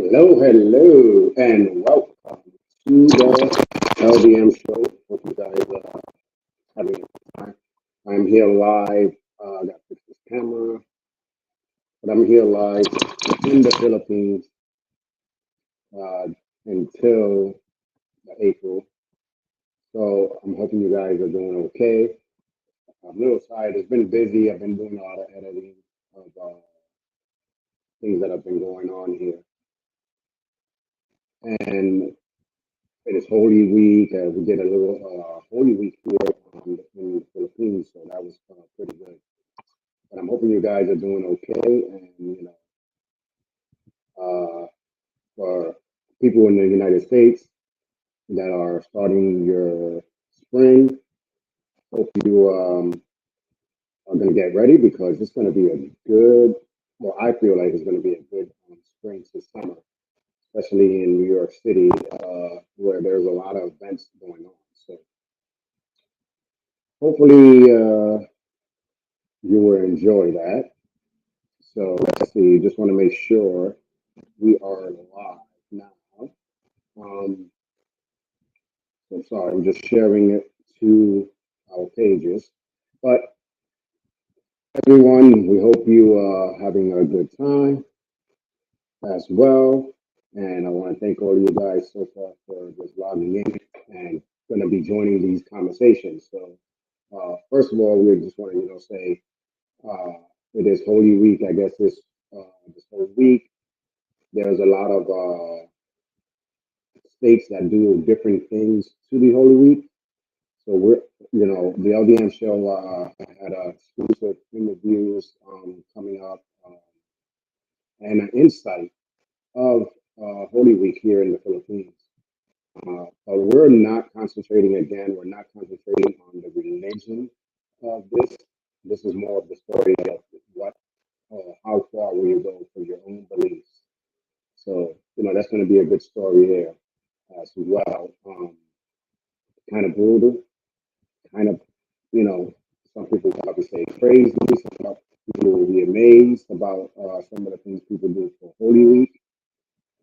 Hello, hello, and welcome to the LDM Show. Hope you guys are having a good time. I'm here live. I got to fix this camera, but I'm here live in the Philippines uh, until April. So I'm hoping you guys are doing okay. I'm a little tired. It's been busy. I've been doing a lot of editing of things that have been going on here, and it is Holy Week. We did a little Holy Week here in the Philippines, so that was pretty good. But I'm hoping you guys are doing okay, and uh, for people in the United States that are starting your spring, hope you are going to get ready because it's going to be a good. Well, I feel like it's going to be a good spring to summer, especially in New York City, where there's a lot of events going on. So hopefully you will enjoy that. So let's see. Just want to make sure we are live now. Um, so sorry, I'm just sharing it to our pages. But everyone, we hope you are having a good time as well. And I want to thank all of you guys so far for just logging in and going to be joining these conversations. So first of all, we just want to say it is Holy Week. I guess this whole week there's a lot of states that do different things to the Holy Week. So the LDM show had exclusive interviews coming up and an insight of Holy Week here in the Philippines. But we're not concentrating again. We're not concentrating on the religion of this. This is more of the story of what, how far will you go for your own beliefs. So that's going to be a good story there as well. Kind of brutal, kind of, you know, some people probably say crazy. Some people will be amazed about some of the things people do for Holy Week.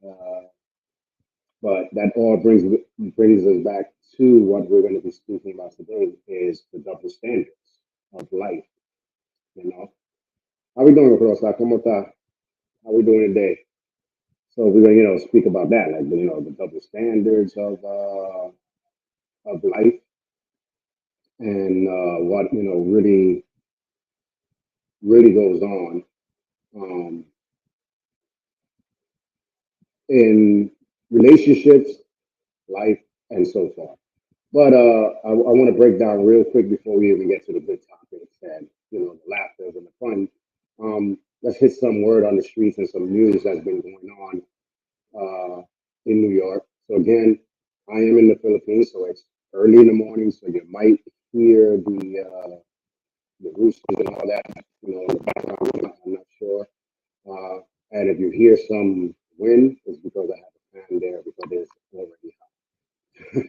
Uh, but that all brings us back to what we're going to be speaking about today is the double standards of life. You know, how we doing, Rosa? ¿Cómo está? How we doing today? So we're gonna, speak about that, like the double standards of life and what really goes on um, in relationships, life, and so forth. But I want to break down real quick before we even get to the good topics and the laughter and the fun. Let's hit some word on the streets and some news that's been going on in New York. So again, I am in the Philippines, so it's early in the morning, so you might hear the roosters and all that, in the background. I'm not sure. And if you hear some wind, it's because I have a fan there because it's already hot.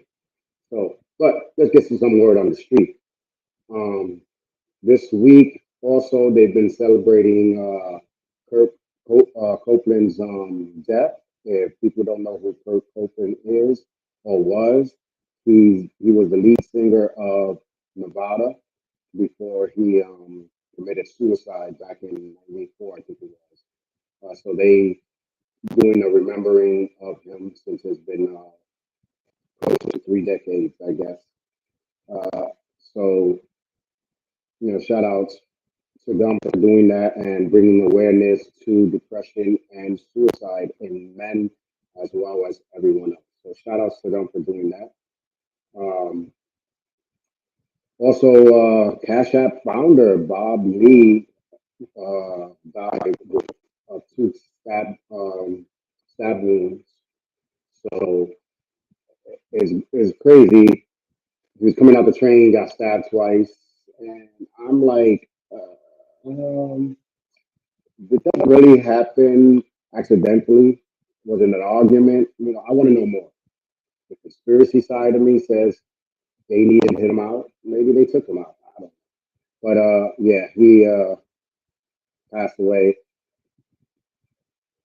So, but let's get to some word on the street. Um, this week, also, they've been celebrating Kurt Copeland's death. If people don't know who Kurt Copeland is or was, he was the lead singer of Nevada before he committed suicide back in '94, I think it was. So they doing a remembering of him since it's been close to 3 decades, I guess. Uh, so shout out to them for doing that and bringing awareness to depression and suicide in men as well as everyone else. So shout outs to them for doing that. Um, Also, Cash App founder Bob Lee died with two stab wounds. So it's crazy. He was coming out the train, got stabbed twice, and I'm like, did that really happen accidentally? Was it an argument? I want to know more. The conspiracy side of me says they needed to hit him out. Maybe they took him out. I don't know. But yeah, he passed away.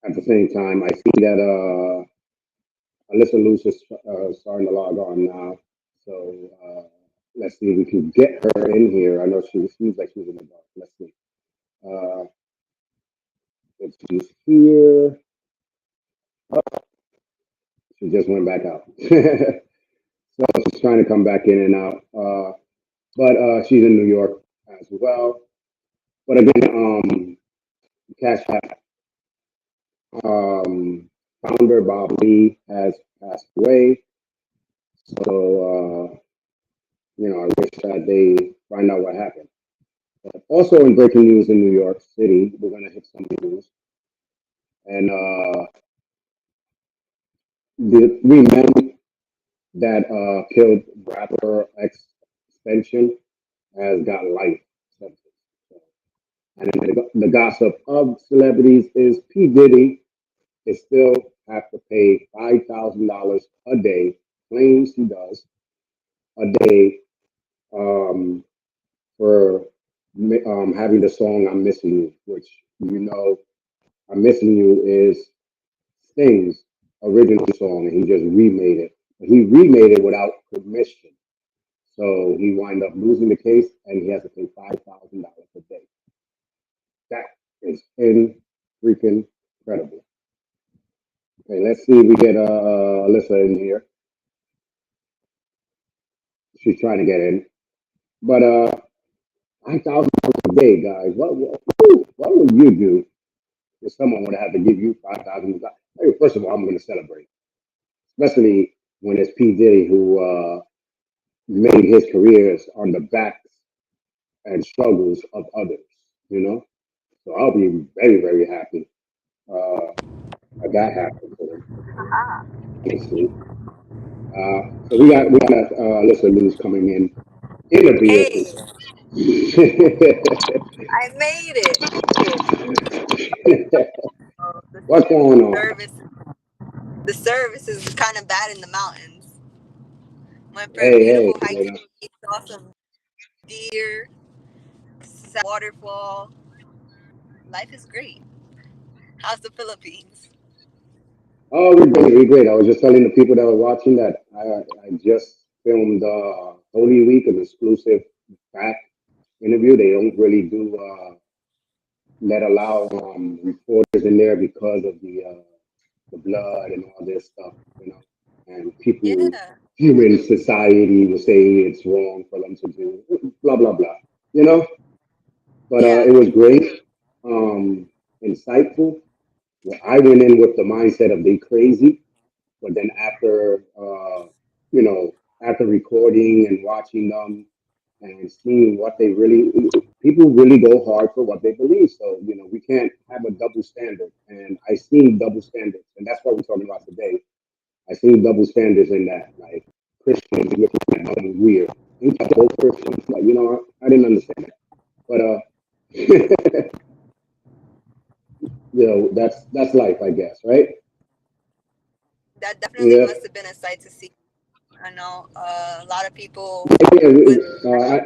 At the same time, I see that Alyssa Luz is starting to log on now. So let's see if we can get her in here. I know she seems like she's in the dark. Let's see. Uh, if she's here, she just went back out. So she's trying to come back in and out. But she's in New York as well. But again, Cash App founder Bob Lee has passed away. So I wish that they find out what happened. But also in breaking news in New York City, we're gonna hit some news. And the three men that killed rapper X Extension has got life sentence. So, and then the gossip of celebrities is P Diddy is still have to pay $5,000 a day, claims he does a day, um, for having the song "I'm Missing You," which "I'm Missing You" is Sting's original song, and he just remade it. But he remade it without permission, so he wind up losing the case, and he has to pay $5,000 a day. That is in freaking incredible. Okay, let's see if we get Alyssa in here. She's trying to get in, but $5,000 a day, guys. What would you do if someone would have to give you $5,000? Hey, first of all, I'm going to celebrate, especially when it's P Diddy who made his careers on the backs and struggles of others. You know, so I'll be very very happy uh, that that happened for him. Honestly, so we got Alyssa Luz coming in the Hey, vehicle. I made it. Oh, What's going on? service, the service is kind of bad in the mountains. Went for a Hey, hey, beautiful hike today. Saw some deer, saw waterfall. Life is great. How's the Philippines? oh, we're great, we're great. I was just telling the people that were watching that I just filmed Holy Week, an exclusive back interview. They don't really do let allow reporters in there because of the blood and all this stuff. And people, Yeah, human society will say it's wrong for them to do blah blah blah. You know, but yeah, it was great, um, insightful. Well, I went in with the mindset of they crazy, but then you know, after recording and watching them and seeing what they really, people really go hard for what they believe. So, we can't have a double standard. And I seen double standards. And that's what we're talking about today. I seen double standards in that. Like Christians looking at them weird. Ain't that whole Christians? Like, I didn't understand that. But, that's life, I guess, right? that definitely Yeah. must have been a sight to see. I know a lot of people Yeah, would I,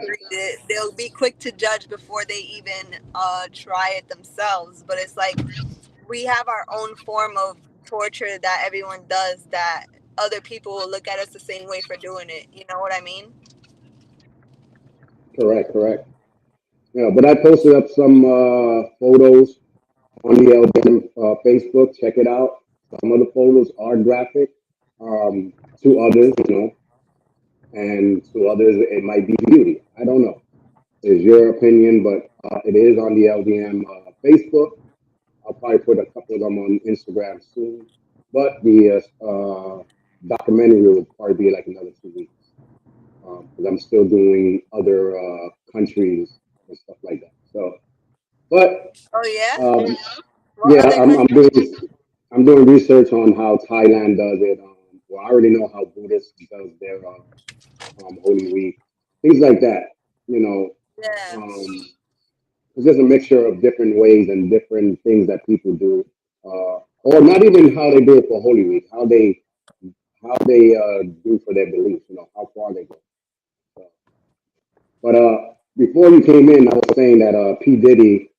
they'll be quick to judge before they even try it themselves. But it's like we have our own form of torture that everyone does that other people will look at us the same way for doing it. You know what I mean? correct, correct. Yeah, but I posted up some photos on the LDM Facebook. Check it out. Some of the photos are graphic. To others, and to others it might be beauty. I don't know. It's your opinion, but it is on the LDM Facebook. I'll probably put a couple of them on Instagram soon. But the documentary will probably be like another 2 weeks because I'm still doing other countries and stuff like that. So, but Oh yeah. um, What yeah, other I'm countries? doing research on how Thailand does it. Well, I already know how Buddhists does their Holy Week, things like that. You know, Yeah. it's just a mixture of different ways and different things that people do, or not even how they do it for Holy Week, how they do for their beliefs. How far they go. So, but before you came in, I was saying that P Diddy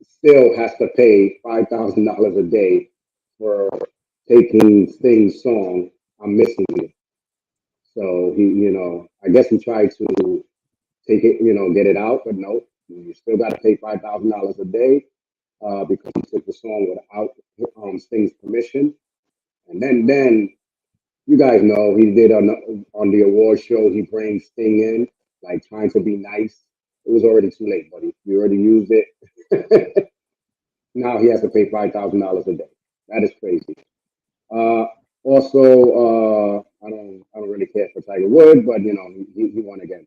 still has to pay $5,000 a day for taking Sting's song, I'm Missing You. So I guess he tried to take it, get it out, but no, you still got to pay $5,000 a day because he took the song without Sting's permission. And then you guys know he did on the award show. He brings Sting in, like trying to be nice. It was already too late, buddy. You already used it. Now he has to pay $5,000 a day. That is crazy. Uh, Also, I don't really care for Tiger Woods, but he won again.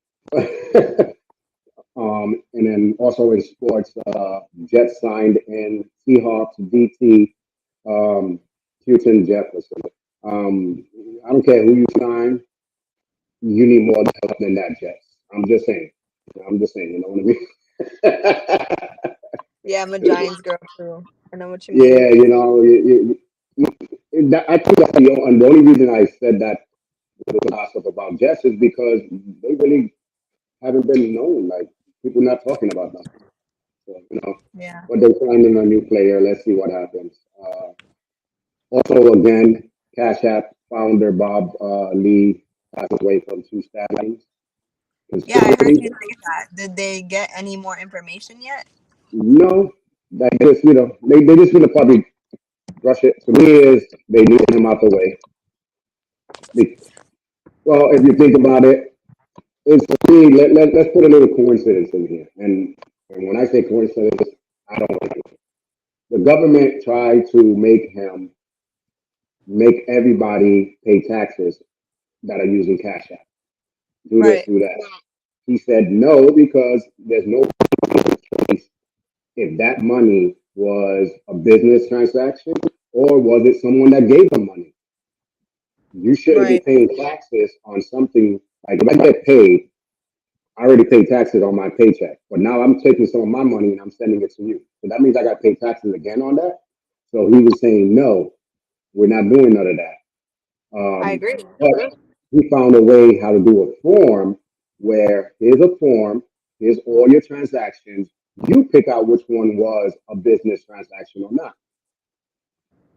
And then also in sports, Jets signed in Seahawks DT Houston Jefferson. Um, I don't care who you sign, you need more help than that, Jets. I'm just saying. I'm just saying. You know what I mean? Yeah, I'm a Giants girl too. I know what you mean. Yeah, I think that's and the only reason I said that with the gossip about Jets is because they really haven't been known. Like people not talking about them. So, Yeah. but they're signing a new player. Let's see what happens. Also, again, Cash App founder Bob Lee passed away from two stabbings. Yeah, I heard Conspiracy? you say that. Did they get any more information yet? No. That just they just gonna probably brush it. To me, is they need him out the way. Be- Well, if you think about it, it's to me. Let's put a little coincidence in here. And when I say coincidence, I don't like it. The government tried to make everybody pay taxes that are using Cash App. Do this, Right. do that. He said no because there's no choice if that money was a business transaction or was it someone that gave them money. You shouldn't be Right. paying taxes on something like if I get paid, I already paid taxes on my paycheck, but now I'm taking some of my money and I'm sending it to you. So that means I got to pay taxes again on that. So he was saying, no, we're not doing none of that. I agree. But he found a way how to do a form where here's a form, here's all your transactions. You pick out which one was a business transaction or not.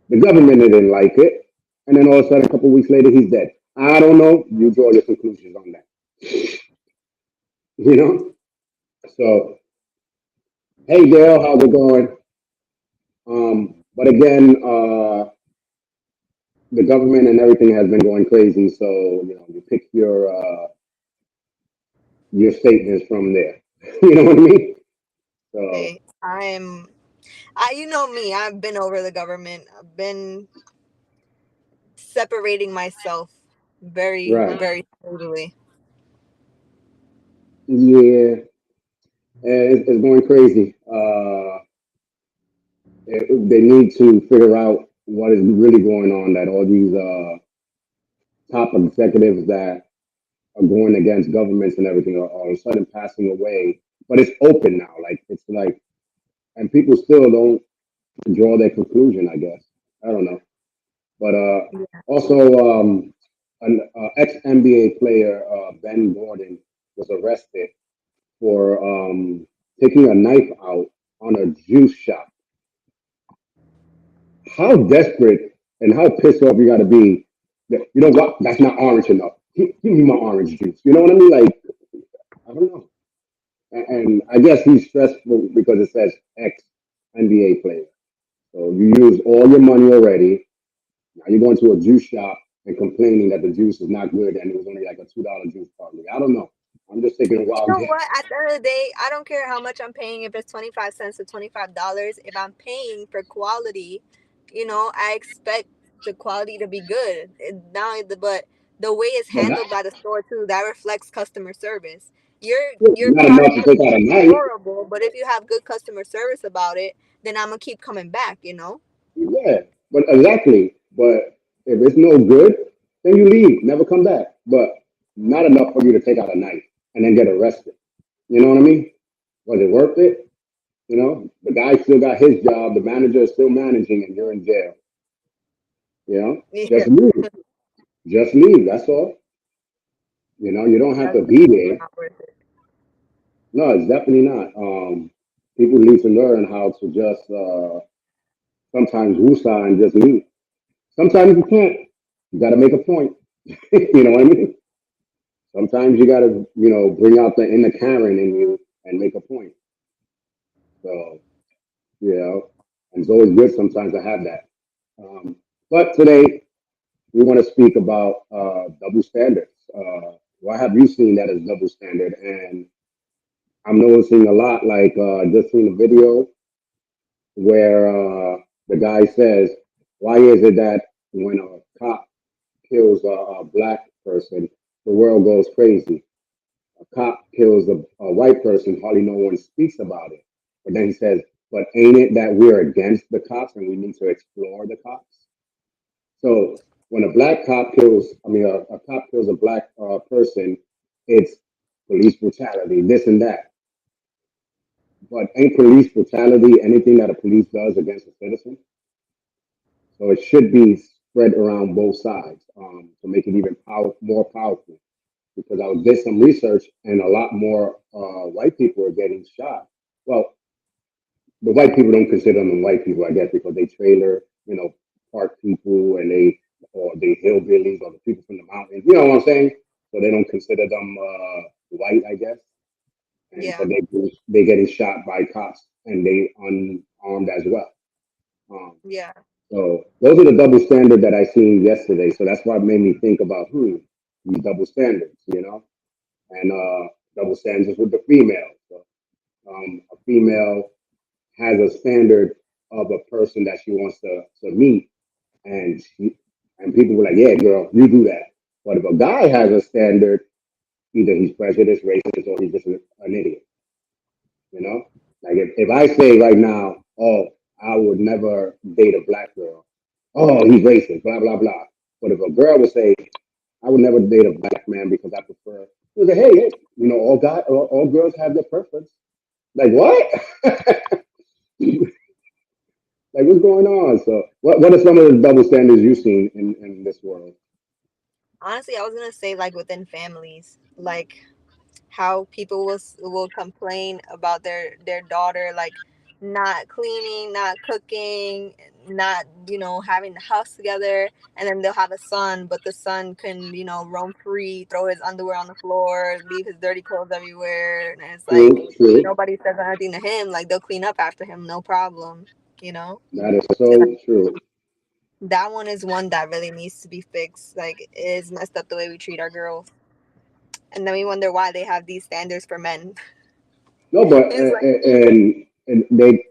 The government didn't like it. And then all of a sudden, a couple of weeks later, he's dead. I don't know. You draw your conclusions on that. You know? So, hey, Dale, how's it going? But again, the government and everything has been going crazy. So, you pick your statements from there. You know what I mean? So, Hey, you know me, I've been over the government. I've been separating myself very, right. very totally. Yeah, it's going crazy. They need to figure out what is really going on. That all these top executives that are going against governments and everything are all of a sudden passing away. But it's open now. Like it's like, and people still don't draw their conclusion. I guess I don't know. But Yeah. also, an ex NBA player Ben Gordon was arrested for taking a knife out on a juice shop. How desperate and how pissed off you got to be that, you know what, that's not orange enough. Give me my orange juice. You know what I mean? Like, I don't know. And I guess he's stressful because it says ex NBA player. So you used all your money already. Now you're going to a juice shop and complaining that the juice is not good and it was only like a $2 juice probably. I don't know. I'm just taking a You wild know guess. what? At the end of the day, I don't care how much I'm paying, if it's 25 cents or $25. If I'm paying for quality, I expect the quality to be good. But the way it's But not, handled by the store too, that reflects customer service. Your not enough product to could take out be a night. horrible, but if you have good customer service about it, then I'm gonna keep coming back. Yeah, but exactly. But if it's no good, then you leave, never come back. But not enough for you to take out a knife and then get arrested. You know what I mean? Was it worth it? The guy still got his job. The manager is still managing, and you're in jail. Yeah, Just leave. Just leave. That's all. You don't have that's to be definitely there. not worth it. No, it's definitely not. People need to learn how to just sometimes woosah and just meet. Sometimes you can't. You got to make a point. You know what I mean? Sometimes you got to, bring out the inner Karen in you and make a point. So, you know, and it's always good sometimes to have that. Um, but today we want to speak about double standards. Why have you seen that as double standard? And I'm noticing a lot, like just seen a video where the guy says, why is it that when a cop kills a black person, the world goes crazy? A cop kills a white person, hardly no one speaks about it. But then he says, but ain't it that we're against the cops and we need to explore the cops? So when a black cop kills, I mean, a cop kills a black person, it's police brutality, this and that. But ain't police brutality anything that a police does against a citizen? So it should be spread around both sides to make it even more powerful. Because I did some research and a lot more white people are getting shot. Well, the white people don't consider them white people, I guess, because they trailer, park people and or they hillbillies or the people from the mountains. You know what I'm saying? So they don't consider them white, I guess. And Yeah. but they getting shot by cops and they unarmed as well. Um, Yeah. so those are the double standard that I seen yesterday. So that's why it made me think about these double standards, and double standards with the female. So, a female has a standard of a person that she wants to meet, and and people were like, "Yeah, girl, you do that." But if a guy has a standard, either he's prejudiced, racist, or he's just an idiot. You know, like if I say right now, "Oh, I would never date a black girl," oh, he's racist, blah blah blah. But if a girl would say, "I would never date a black man because I prefer," he would say, "Hey, hey, all girls have their preference." Like what? Like what's going on? So what are some of the double standards you've seen in this world? Honestly, I was gonna say like within families, like how people will complain about their daughter like not cleaning, not cooking, not having the house together, and then they'll have a son, but the son can roam free, throw his underwear on the floor, leave his dirty clothes everywhere, and it's like True, true. nobody says anything to him. Like they'll clean up after him, no problem. You know, That is it's like, so true. that one is one that really needs to be fixed. Like it is messed up the way we treat our girls, and then we wonder why they have these standards for men. No, but It's like, and they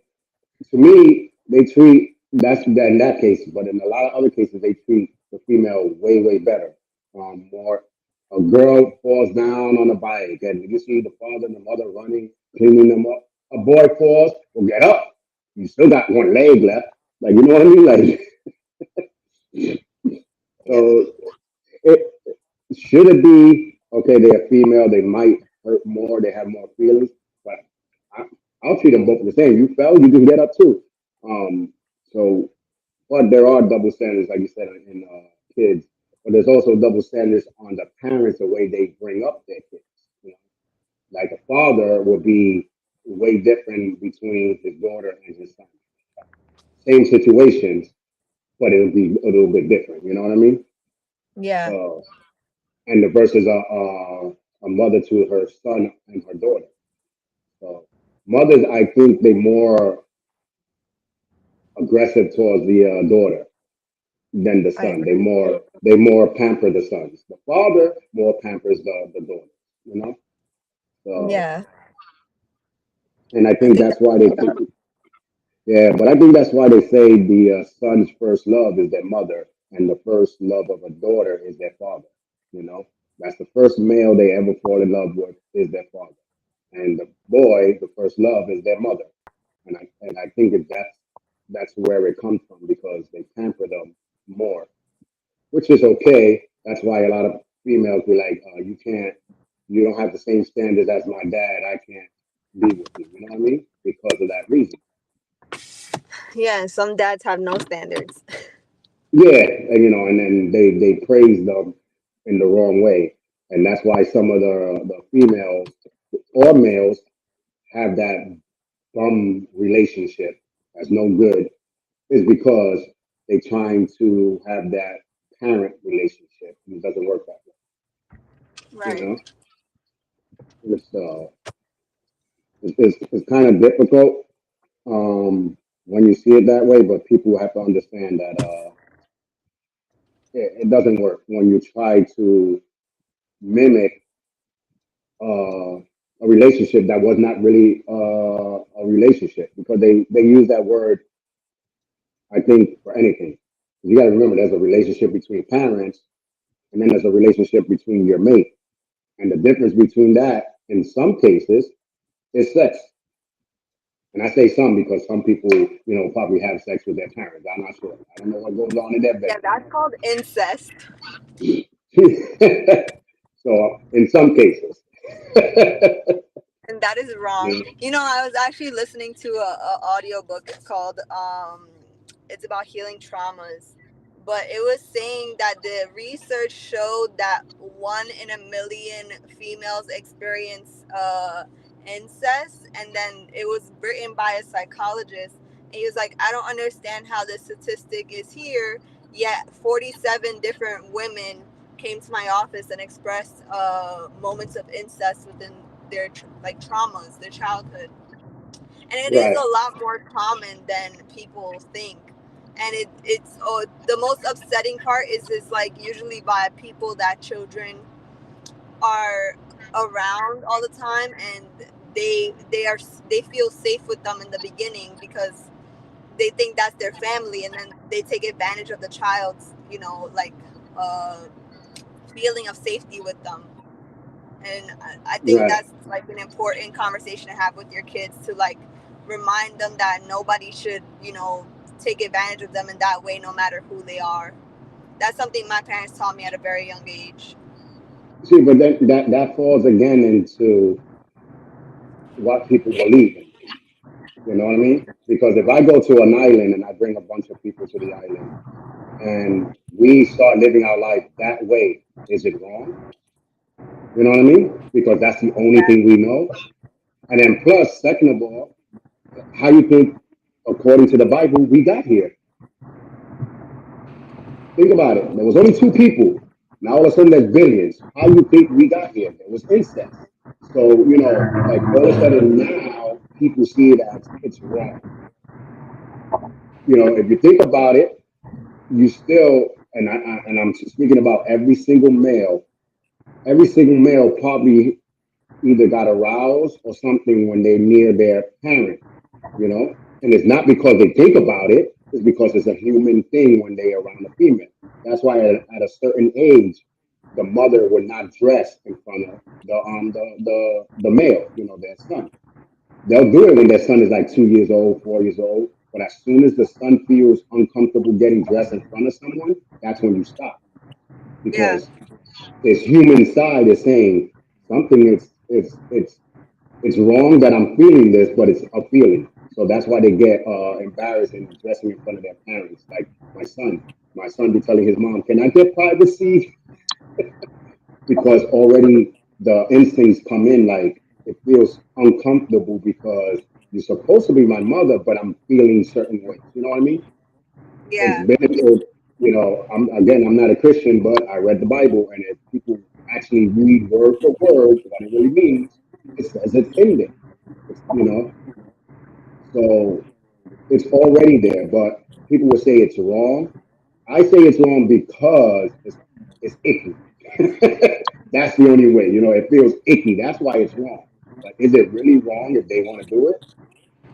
to me they treat that's that in that case, but in a lot of other cases they treat the female way better. More a girl falls down on a bike and you see the father and the mother running, cleaning them up. A boy falls, well get up. You still got one leg left. Like you know what I mean? Like yeah, so it should it be okay? They're female. They might hurt more. They have more feelings, but I, I'll treat them both the same. You fell, you can get up too. Um, so, but there are double standards, like you said, in kids. But there's also double standards on the parents, the way they bring up their kids. You know? Like a father would be way different between his daughter and his son. Same situations, but it'll be a little bit different. You know what I mean? yeah, Uh, and the versus a mother to her son and her daughter. So mothers, I think they more aggressive towards the daughter than the I son. agree. They more pamper the sons. The father more pampers the daughter. You know. So Yeah, and I I think think that's that's why they yeah, but I think that's why they say the son's first love is their mother, and the first love of a daughter is their father. You know, that's the first male they ever fall in love with is their father, and the boy, the first love is their mother. And I think that's where it comes from because they pamper them more, which is okay. That's why a lot of females be like, you don't have the same standards as my dad. I can't be with you. You know what I mean? Because of that reason. yeah. And some dads have no standards. Yeah, and, and then they praise them in the wrong way, and that's why some of the females or males have that bum relationship that's no good is because they're trying to have that parent relationship, and it doesn't work that way. You Right. know, it's it's kind of difficult when you see it that way, but people have to understand that it doesn't work when you try to mimic a relationship that was not really a relationship, because they use that word, I think, for anything. You got to remember, there's a relationship between parents, and then there's a relationship between your mate, and the difference between that, in some cases, is sex. And I say some because some people, probably have sex with their parents. I'm not sure. I don't know what goes on in their Yeah, that's called incest. bedroom. So in some cases. And that is wrong. Yeah. You know, I was actually listening to a audio book. It's called it's about healing traumas. But it was saying that the research showed that 1 in a million females experience incest, and then it was written by a psychologist. And he was like, I don't understand how this statistic is here, yet 47 different women came to my office and expressed moments of incest within their like traumas, their childhood, and it is Right, a lot more common than people think. And it's the most upsetting part is like usually by people that children are around all the time, and they feel safe with them in the beginning because they think that's their family, and then they take advantage of the child's like uh, feeling of safety with them. And I think right. that's like an important conversation to have with your kids, to like remind them that nobody should take advantage of them in that way, no matter who they are. That's something my parents taught me at a very young age. See, but then that falls again into what people believe in. You know what I mean? Because if I go to an island and I bring a bunch of people to the island and we start living our life that way, is it wrong? You know what I mean? Because that's the only Yeah, thing we know. And then plus, second of all, how you think, according to the Bible, we got here? Think about it. There was only two people. Now all of a sudden there's billions. How you think we got here? There was incest. So, like all of a sudden now people see it as it's wrong. If you think about it, you still, and I'm speaking about every single male probably either got aroused or something when they're near their parent, you know? And it's not because they think about it, it's because it's a human thing when they're around a female. That's why at a certain age, the mother would not dress in front of the male, their son. They'll do it when their son is like 2 years old, 4 years old. But as soon as the son feels uncomfortable getting dressed in front of someone, that's when you stop, yeah, because his human side is saying something. It's wrong that I'm feeling this, but it's a feeling. So that's why they get embarrassed and dressing in front of their parents. Like my son be telling his mom, "Can I get privacy?" Because already the instincts come in, like it feels uncomfortable because you're supposed to be my mother, but I'm feeling certain ways. You know what I mean? It's yeah, biblical. I'm not a Christian, but I read the Bible, and if people actually read word for word what it really means, it says it's in there. So it's already there, but people will say it's wrong. I say it's wrong because it's icky. That's the only way. It feels icky. That's why it's wrong. But is it really wrong if they want to do it?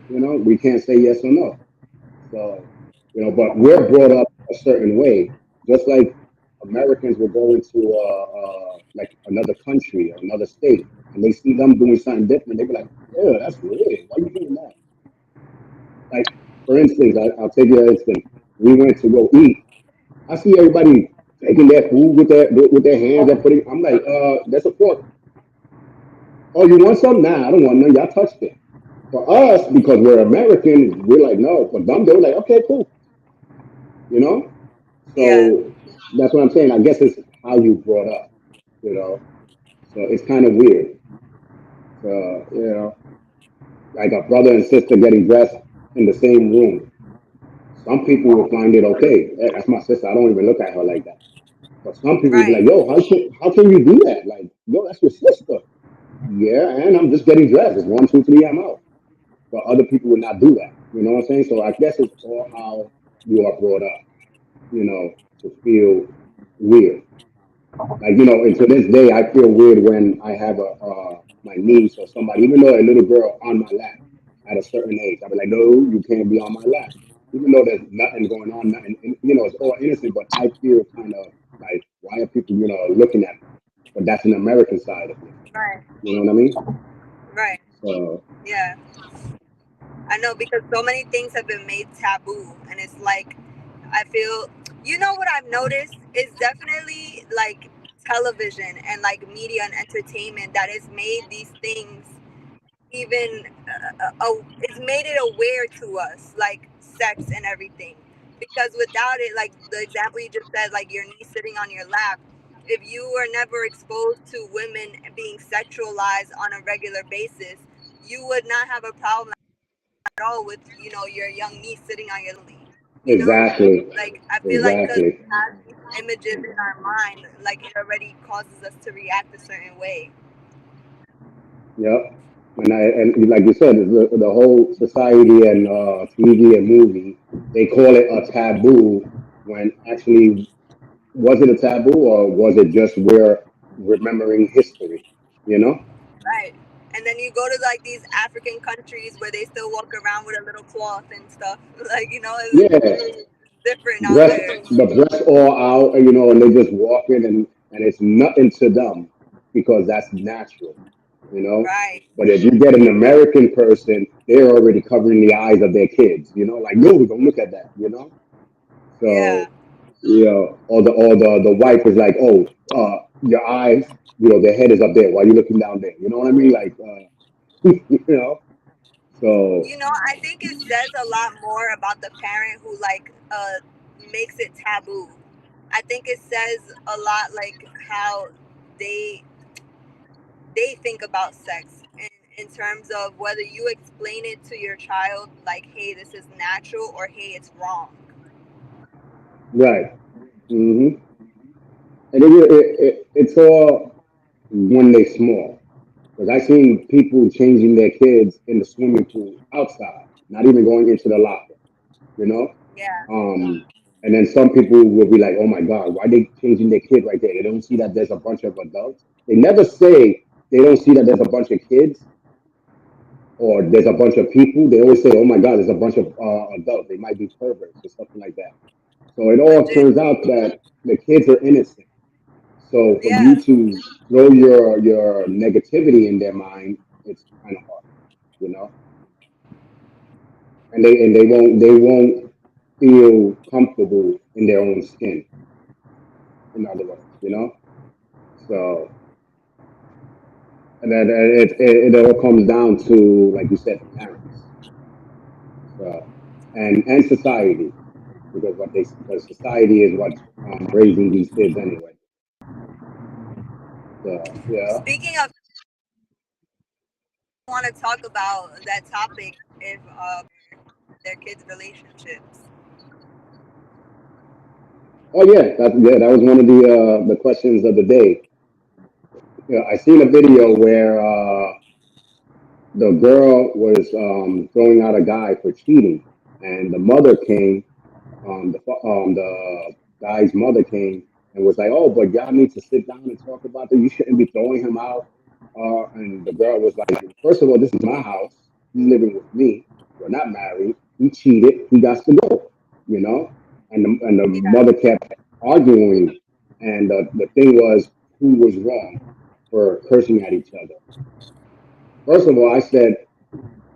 We can't say yes or no. So, but we're brought up a certain way, just like Americans will go into like another country or another state, and they see them doing something different. They be like, "Yeah, that's weird. Why are you doing that?" Like, for instance, I'll take you an instance. We went to go eat. I see everybody taking their food with their hands and putting. I'm like, that's a fork. Oh, you want some? Nah, I don't want none. Y'all touched it. For us, because we're American, we're like, no. For them, they were like, okay, cool. You know. yeah, So that's what I'm saying. I guess it's how you brought up. You know. So it's kind of weird. So like a brother and sister getting dressed in the same room. Some people will find it okay. That's my sister. I don't even look at her like that. But some people will be like, Right. yo, how can you do that? Like, yo, that's your sister. Yeah, and I'm just getting dressed. It's 1, 2, 3, I'm out. But other people would not do that. You know what I'm saying? So I guess it's all how you are brought up, to feel weird. Like, and to this day, I feel weird when I have my niece or somebody, even though a little girl on my lap at a certain age, I'll be like, no, you can't be on my lap. Even though there's nothing going on, nothing, it's all innocent, but I feel kind of like, why are people, looking at me? But that's an American side of me. Right. You know what I mean? Right. So, Yeah. I know because so many things have been made taboo, and it's like I feel. You know what I've noticed is definitely like television and like media and entertainment that has made these things even it's made it aware to us, like sex and everything, because without it, like the example you just said, like your niece sitting on your lap, if you were never exposed to women being sexualized on a regular basis, you would not have a problem at all with your young niece sitting on your knee, you know exactly, like I feel like because exactly. we have these images in our mind, like it already causes us to react a certain way. Yep. And like you said, the whole society and TV and movie, they call it a taboo when actually, was it a taboo or was it just we're remembering history? You know? Right. And then you go to like these African countries where they still walk around with a little cloth and stuff. Like, Yeah, it's different out breast, there. the breasts all out, and they just walking and it's nothing to them because that's natural, you know. Right. But if you get an American person, they're already covering the eyes of their kids, like, no, we don't look at that, So, Yeah. or the wife is like, oh, your eyes, their head is up there. Why are you looking down there? You know what I mean? Like, you know. So I think it says a lot more about the parent who like makes it taboo. I think it says a lot like how they they think about sex in terms of whether you explain it to your child like, hey, this is natural, or hey, it's wrong. right, hmm and it's all when they small. Because I seen people changing their kids in the swimming pool outside, not even going into the locker, you know? Yeah. And then some people will be like, oh my God, why they changing their kid right there? They don't see that there's a bunch of adults. They never say they don't see that there's a bunch of kids or there's a bunch of people. They always say, oh my God, there's a bunch of adults. They might be perverts or something like that. So it all Legit. turns out that the kids are innocent. So for you Yeah. to throw your negativity in their mind, it's kind of hard, you know. And they won't feel comfortable in their own skin. In other words, So and then it all comes down to, like you said, the parents, so and society, because society is what's raising these kids anyway. So yeah. Speaking of, I want to talk about that topic if their kids' relationships. Oh yeah, that was one of the questions of the day. I seen a video where the girl was throwing out a guy for cheating, and the mother came, the guy's mother came and was like, "Oh, but y'all need to sit down and talk about that. You shouldn't be throwing him out." And the girl was like, "First of all, this is my house. He's living with me. We're not married. He cheated. He got to go." You know, and the Yeah. mother kept arguing, and the thing was, who was wrong for cursing at each other? First of all, I said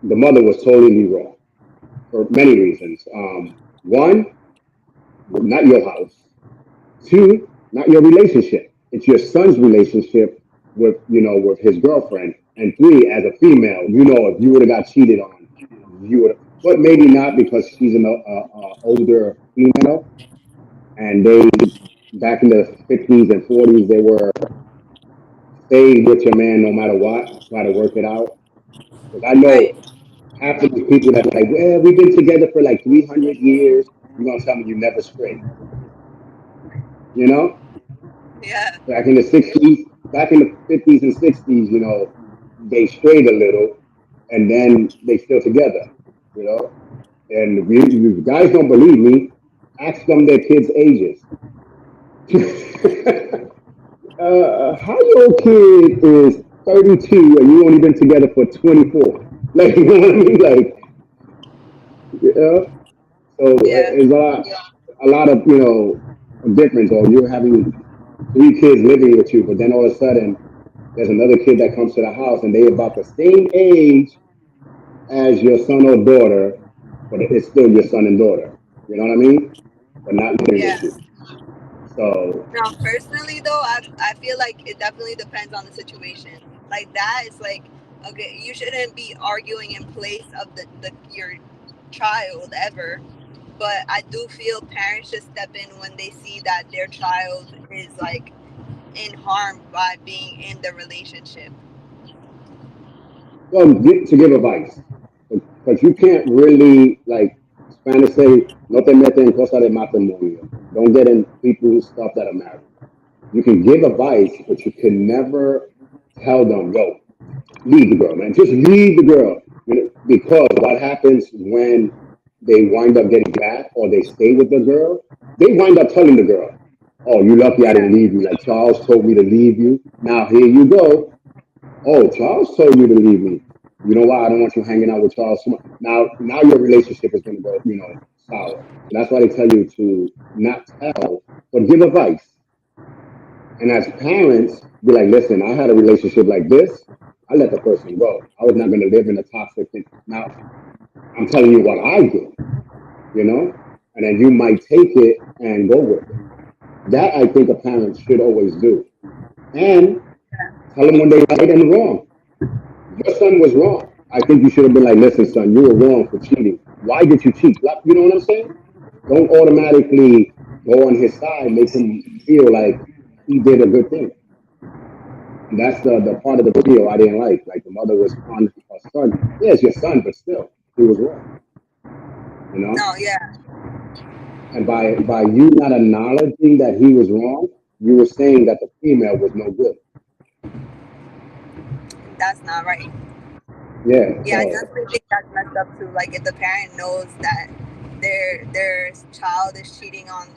the mother was totally wrong for many reasons. One, not your house. Two, not your relationship. It's your son's relationship with his girlfriend. And three, as a female, if you would have got cheated on, you would, but maybe not because she's an older female, and they back in the 50s and 40s they were stay with your man no matter what, try to work it out. Because I Right. know half of these people that are like, well, we've been together for like 300 years. you're gonna tell me you never strayed. You know, Yeah. back in the '60s, back in the '50s and '60s, you know, they strayed a little, and then they still together. You know, and if you guys don't believe me, ask them their kids' ages. How your kid is 32 and you only been together for 24? Like, you know what I mean? Like, yeah. So Yeah. it's a lot of, you know, a difference. Or you're having three kids living with you, but then all of a sudden there's another kid that comes to the house and they about the same age as your son or daughter, but it's still your son and daughter. You know what I mean? But not living Yeah. with you. So, Now, personally, though, I feel like it definitely depends on the situation. Like that, it's like, okay, you shouldn't be arguing in place of the your child ever. But I do feel parents should step in when they see that their child is like in harm by being in the relationship. well, to give advice, because you can't really, like Spanish say, no te metes en cosas de matrimonio. Don't get in people's stuff that are married. You can give advice, but you can never tell them, yo, leave the girl, man. Just leave the girl. You know, because what happens when they wind up getting back or they stay with the girl, they wind up telling the girl, oh, you lucky I Yeah. didn't leave you. Like Charles told me to leave you. Now here you go. Oh, Charles told you to leave me. You know why? I don't want you hanging out with Charles. Now your relationship is going to go, you know, sour. So that's why they tell you to not tell, but give advice. And as parents, be like, listen, I had a relationship like this. I let the person go. I was not going to live in a toxic thing. Now, I'm telling you what I did, you know? And then you might take it and go with it. That I think a parent should always do. And tell them when they're right and wrong. Your son was wrong. I think you should have been like, listen, son, you were wrong for cheating. Why did you cheat? Like, you know what I'm saying? Don't automatically go on his side, make him feel like he did a good thing. And that's the part of the video I didn't like. Like the mother was on her son. Yeah, it's your son, but still, he was wrong. You know. No. Yeah. And by you not acknowledging that he was wrong, you were saying that the female was no good. That's not right. Yeah. Yeah, I So definitely think that's messed up too. Like if the parent knows that their child is cheating on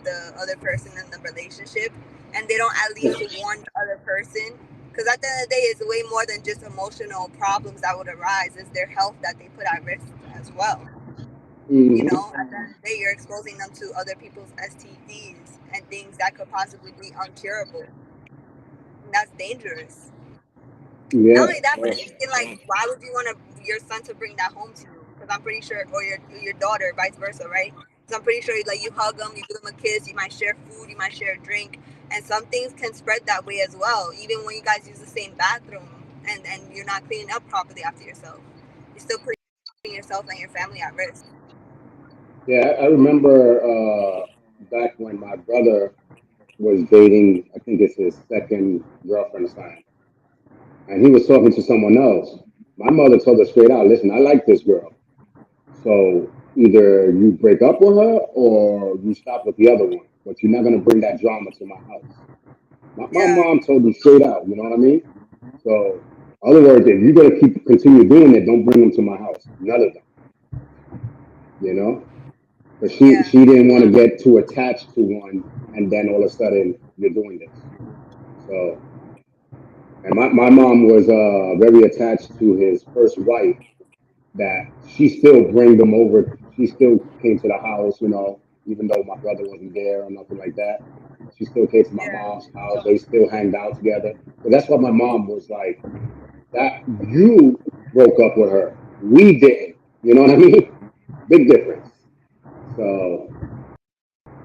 the other person in the relationship, and they don't at least warn the other person, because at the end of the day, it's way more than just emotional problems that would arise. It's their health that they put at risk as well. You hmm know, at the end of the day, you're exposing them to other people's STDs and things that could possibly be uncurable. And that's dangerous. Not yeah. only that, but I'm thinking like, why would you want your son to bring that home to you? Because I'm pretty sure, or your daughter, vice versa, right? So I'm pretty sure, like, you hug them, you give them a kiss, you might share food, you might share a drink, and some things can spread that way as well. Even when you guys use the same bathroom, and you're not cleaning up properly after yourself, you're still putting yourself and your family at risk. Yeah. I remember back when my brother was dating. I think it's his second girlfriend or something, and he was talking to someone else. My mother told her straight out, listen, I like this girl. So either you break up with her or you stop with the other one. But you're not gonna bring that drama to my house. My Yeah, mom told me straight out, you know what I mean? So in other words, if you're gonna continue doing it, don't bring them to my house. None of them, you know? Because yeah, she didn't want to get too attached to one and then all of a sudden you're doing this. So and my mom was very attached to his first wife that she still bring them over. She still came to the house, you know, even though my brother wasn't there or nothing like that. She still came to my yeah, mom's house. They still hanged out together. So that's what my mom was like. That you broke up with her. We didn't. You know what I mean? Big difference. So,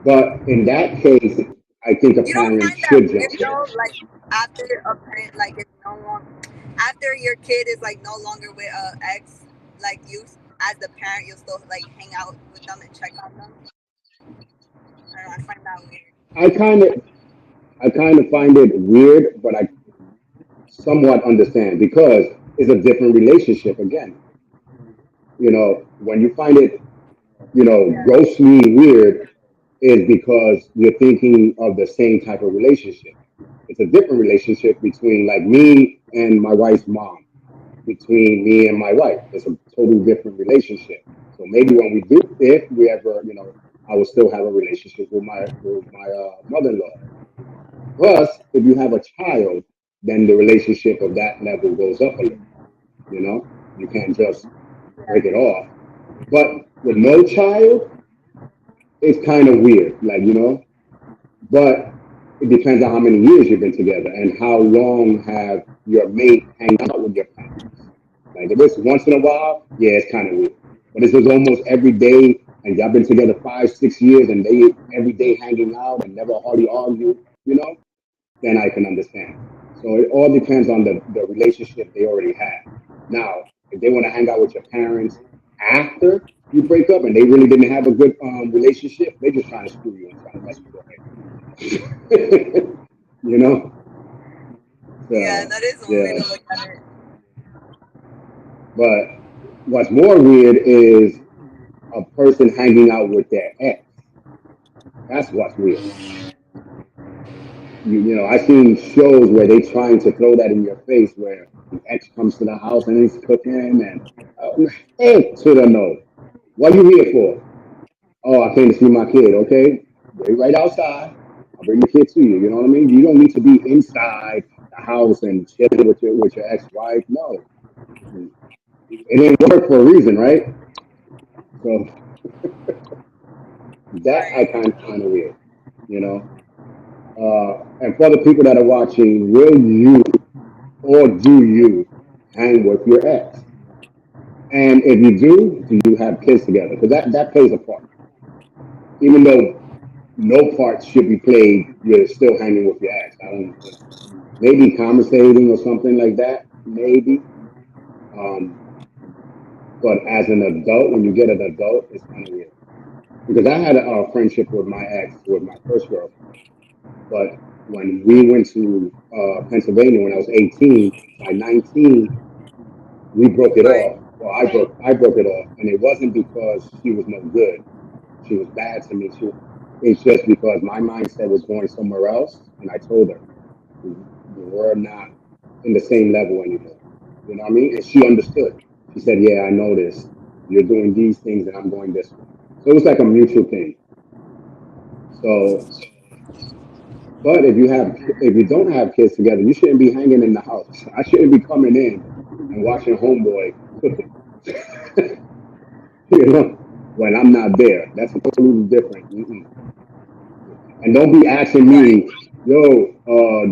but in that case, I think a you don't parent find that should jump weird in. though? Like after a parent, like it's no longer after your kid is like no longer with ex, like you as the parent, you'll still like hang out with them and check on them. I don't know. I find that weird. I kind of, I kind of find it weird, but I somewhat understand because it's a different relationship again. You know, when you find it grossly weird is because you're thinking of the same type of relationship. It's a different relationship between like me and my wife's mom, between me and my wife. It's a totally different relationship. So maybe when we do, if we ever, I will still have a relationship with my mother-in-law. Plus, if you have a child, then the relationship of that level goes up a little. You can't just break it off. But with no child, it's kind of weird, like But it depends on how many years you've been together and how long have your mate hang out with your parents. Like if it's once in a while, yeah, it's kind of weird. But if it's almost every day and y'all been together 5, 6 years and they every day hanging out and never hardly argue, then I can understand. So it all depends on the relationship they already have. Now, if they want to hang out with your parents after you break up and they really didn't have a good relationship, they're just trying to screw you and trying to mess with your head. you know? Yeah, So, that is one way yeah. to look at it. But what's more weird is a person hanging out with their ex. That's what's weird. I've seen shows where they trying to throw that in your face, where the ex comes to the house and he's cooking and hey to the no. What you here for? Oh, I came to see my kid. Okay, wait right outside. I'll bring the kid to you. You know what I mean? You don't need to be inside the house and chilling with your ex-wife. No, it didn't work for a reason, right? So that I Right. kind of weird, you know. And for the people that are watching, will you or do you hang with your ex? And if you do you have kids together? Because that plays a part. Even though no part should be played, you're still hanging with your ex. I don't, maybe conversating or something like that, maybe. Um, but as an adult, when you get an adult, it's kind of weird. Because I had a friendship with my ex, with my first girlfriend. But when we went to Pennsylvania when I was 18, by 19, we broke it Right. off. Well, I broke it off, and it wasn't because she was no good. She was bad to me. It's just because my mindset was going somewhere else, and I told her we're not in the same level anymore. You know what I mean? And she understood. She said, "Yeah, I know this. You're doing these things, and I'm going this way." So it was like a mutual thing. So, but if you don't have kids together, you shouldn't be hanging in the house. I shouldn't be coming in and watching homeboy cooking. When I'm not there. That's totally different. Mm-mm. And don't be asking Right. me, yo,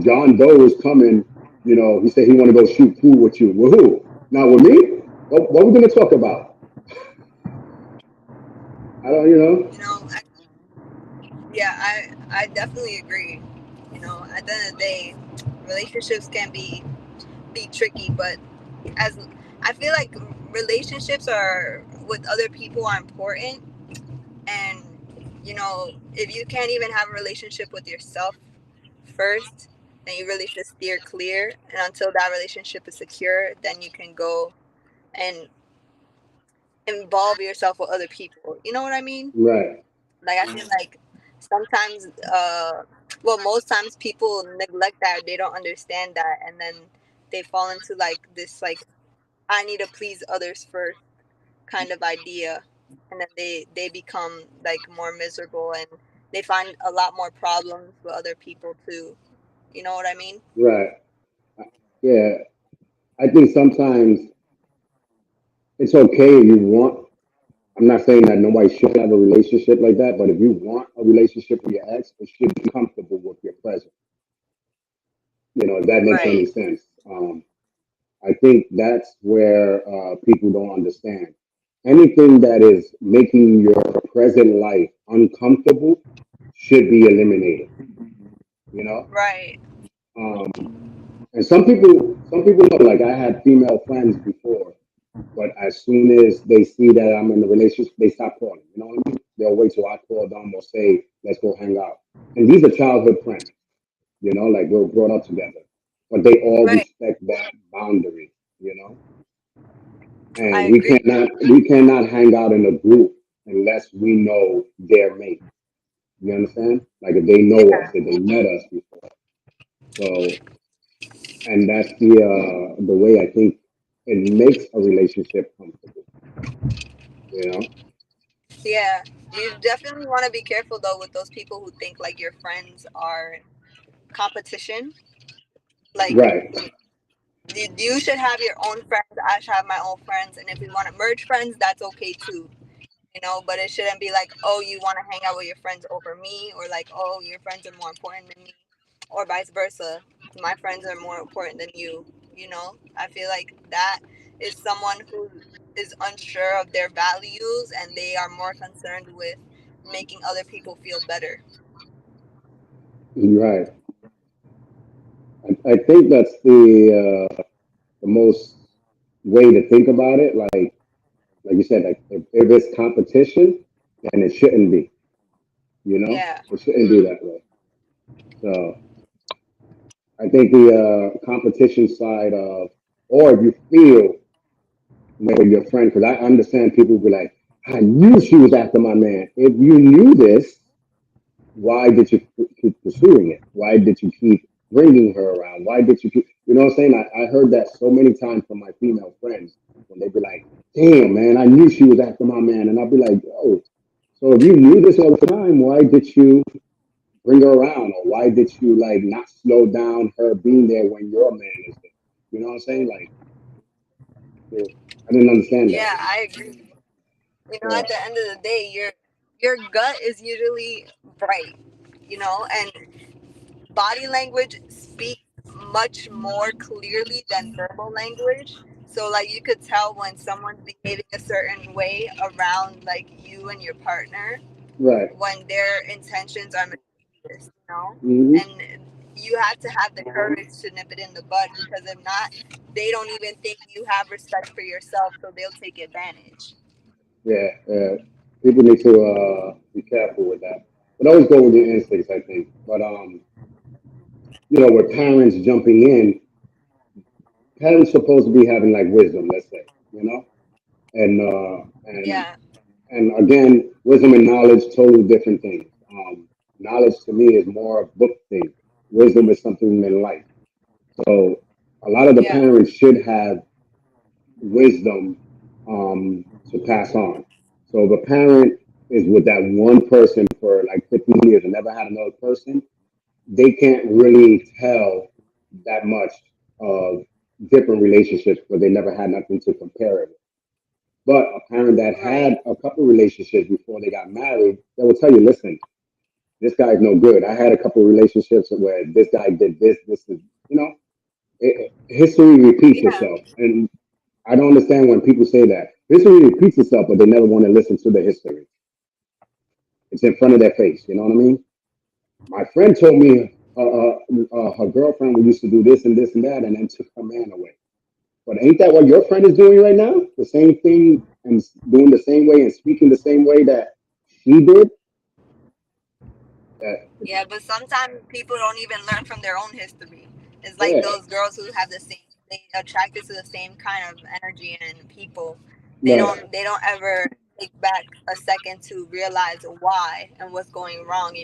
John Doe is coming. He said he want to go shoot pool with you. With who? Not with me? What we gonna talk about? I don't, You know, I, yeah, I definitely agree. At the end of the day, relationships can be tricky, but as I feel like relationships are with other people are important, and if you can't even have a relationship with yourself first, then you really should steer clear. And until that relationship is secure, then you can go and involve yourself with other people. You know what I mean? right, Like I feel like sometimes, well, most times people neglect that. They don't understand that, and then they fall into like this like I need to please others first kind of idea, and then they become like more miserable, and they find a lot more problems with other people too. You know what I mean? right. Yeah, I think sometimes it's okay if you want. I'm not saying that nobody should have a relationship like that, but if you want a relationship with your ex, it should be comfortable with your presence. If that makes any Right. sense. I think that's where people don't understand. Anything that is making your present life uncomfortable should be eliminated. You know, Right. um, and some people know. Like I had female friends before, but as soon as they see that I'm in a relationship, they stop calling. You know what I mean? They'll wait till I call them or say, "Let's go hang out." And these are childhood friends. Like we're brought up together, but they all Right. respect that boundary. I And we agree. cannot we cannot hang out in a group. unless we know their mate. You understand? Like if they know us, Yeah, if they met us before. So, and that's the way I think it makes a relationship comfortable. You know? yeah. You definitely want to be careful though with those people who think like your friends are competition. Like Right. you should have your own friends. I should have my own friends, and if we want to merge friends, that's okay too. But it shouldn't be like, oh, you want to hang out with your friends over me, or like, oh, your friends are more important than me, or vice versa. My friends are more important than you. I feel like that is someone who is unsure of their values and they are more concerned with making other people feel better. Right. I think that's the most way to think about it. Like you said, like if it's competition, then it shouldn't be. You know, Yeah, it shouldn't be that way. So I think the competition side of, or if you feel with your friend, because I understand people be like, I knew she was after my man. If you knew this, why did you keep pursuing it? Why did you keep bringing her around? Why did you keep, you know what I'm saying? I heard that so many times from my female friends when they be like, damn, man, I knew she was after my man. And I'll be like, oh, so if you knew this all the time, why did you bring her around? Or why did you like not slow down her being there when your man is there? You know what I'm saying? Like, yeah, I didn't understand that. yeah, I agree. Yeah, At the end of the day, your gut is usually right. And body language speaks much more clearly than verbal language. So like you could tell when someone's behaving a certain way around like you and your partner right. when their intentions are malicious. Hmm. And you have to have the courage to nip it in the bud because if not, they don't even think you have respect for yourself, so they'll take advantage. Yeah, people need to be careful with that. But always go with your instincts, I think. But with parents jumping in, parents supposed to be having like wisdom, let's say, and Yeah, and again, wisdom and knowledge, totally different things. Knowledge to me is more a book thing. Wisdom is something in life. So a lot of the yeah, parents should have wisdom to pass on. So if a parent is with that one person for like 15 years and never had another person, they can't really tell that much of different relationships because they never had nothing to compare it with. But a parent that right. had a couple relationships before they got married, they will tell you, listen, this guy's no good. I had a couple relationships where this guy did this, this is, history repeats Yeah, itself. And I don't understand when people say that. History repeats itself, but they never want to listen to the history. It's in front of their face. You know what I mean? My friend told me her girlfriend used to do this and this and that, and then took her man away. But ain't that what your friend is doing right now? The same thing and doing the same way and speaking the same way that she did. That yeah, but sometimes people don't even learn from their own history. It's like yeah, those girls who have the same, they attracted to the same kind of energy and people. right. They don't ever take back a second to realize why and what's going wrong.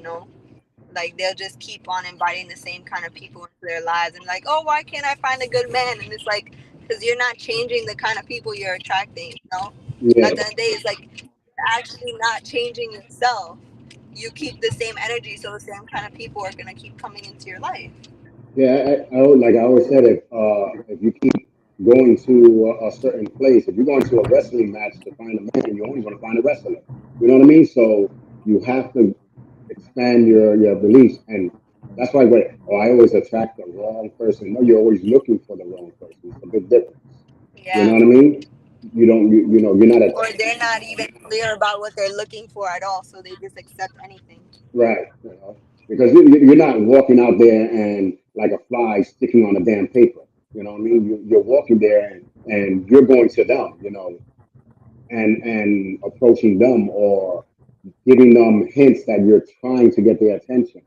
Like they'll just keep on inviting the same kind of people into their lives and like, oh, why can't I find a good man? And it's like, because you're not changing the kind of people you're attracting. At the Yeah, end of the day, it's like you're actually not changing yourself. You keep the same energy, so the same kind of people are gonna keep coming into your life. yeah. Like I always said, if you keep going to a certain place, if you're going to a wrestling match to find a man, you're only going to find a wrestler. You know what I mean? So you have to expand your beliefs, and that's why. I always attract the wrong person. No, you're always looking for the wrong person. It's a big difference. You know Yeah. what I mean? You don't. You're not a Or they're not even clear about what they're looking for at all, so they just accept anything. right. Because you're not walking out there and like a fly sticking on a damn paper. You know what I mean? You're walking there and you're going to them. And approaching them or giving them hints that you're trying to get their attention.